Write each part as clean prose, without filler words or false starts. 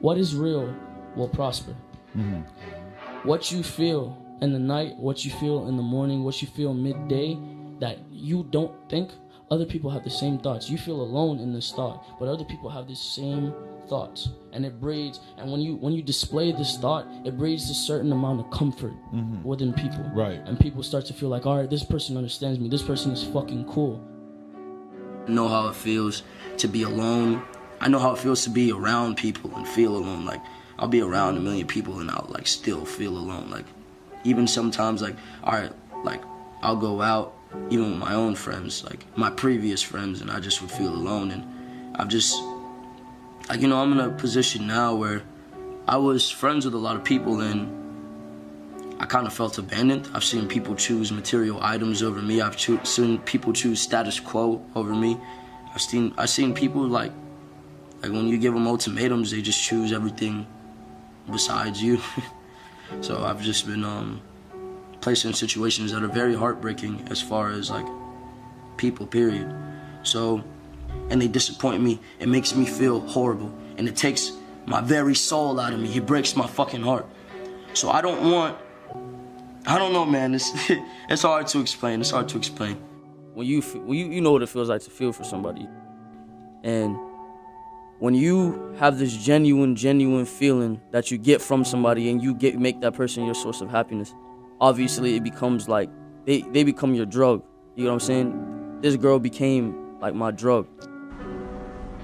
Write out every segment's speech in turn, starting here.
what is real will prosper. What you feel in the night, what you feel in the morning, what you feel midday, that you don't think, other people have the same thoughts. You feel alone in this thought, but other people have the same thoughts, and it breeds. And when you display this thought, it breeds a certain amount of comfort within people. Right. And people start to feel like, all right, this person understands me. This person is fucking cool. I know how it feels to be alone. I know how it feels to be around people and feel alone. Like, I'll be around a million people and I'll like still feel alone. Like, even sometimes, like, all right, like I'll go out even with my own friends, like my previous friends, and I just would feel alone. And I've just, like, you know, I'm in a position now where I was friends with a lot of people and I kind of felt abandoned. I've seen people choose material items over me. I've seen people choose status quo over me. I've seen people like when you give them ultimatums, they just choose everything besides you. So I've just been placed in situations that are very heartbreaking as far as like people, period. So, and they disappoint me. It makes me feel horrible, and it takes my very soul out of me. It breaks my fucking heart. So I don't know, man. It's hard to explain. It's hard to explain. When you know what it feels like to feel for somebody, and when you have this genuine feeling that you get from somebody, and you make that person your source of happiness, obviously it becomes like they become your drug. You know what I'm saying? This girl became like my drug.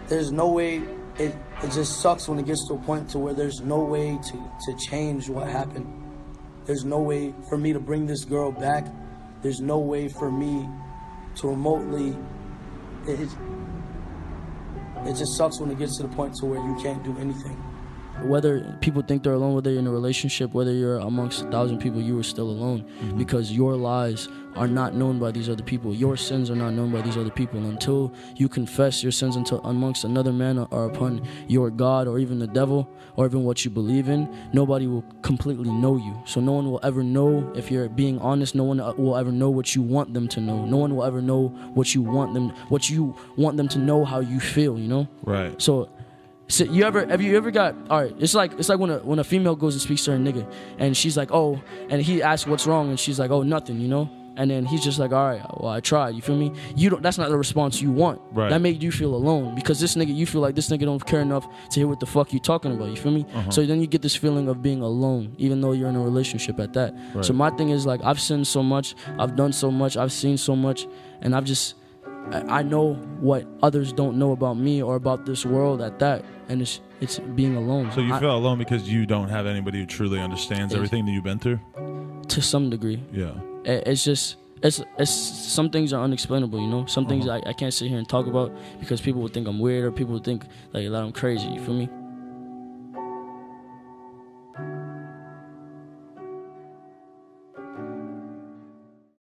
There's no way. It just sucks when it gets to a point to where there's no way to change what happened. There's no way for me to bring this girl back. There's no way for me to remotely. It just sucks when it gets to the point to where you can't do anything. Whether people think they're alone, whether you're in a relationship, whether you're amongst 1,000 people, you are still alone, because your lies are not known by these other people. Your sins are not known by these other people. Until you confess your sins amongst another man or upon your God or even the devil or even what you believe in, nobody will completely know you. So no one will ever know if you're being honest. No one will ever know what you want them to know. No one will ever know what you want them to know, how you feel, you know? Right. So have you ever got, all right, it's like when a female goes and speaks to her nigga and she's like, oh, and he asks what's wrong and she's like, oh, nothing, you know? And then he's just like, all right, well, I tried, you feel me? That's not the response you want. Right. That made you feel alone, because this nigga, you feel like this nigga don't care enough to hear what the fuck you talking about, you feel me? So then you get this feeling of being alone, even though you're in a relationship at that. Right. So my thing is, like, I've sinned so much, I've done so much, I've seen so much, and I know what others don't know about me or about this world at that, and it's being alone. So you feel alone because you don't have anybody who truly understands everything that you've been through? To some degree. Yeah. It's just, it's some things are unexplainable, you know? Some things I can't sit here and talk about because people would think I'm weird, or people would think like that I'm crazy, you feel me?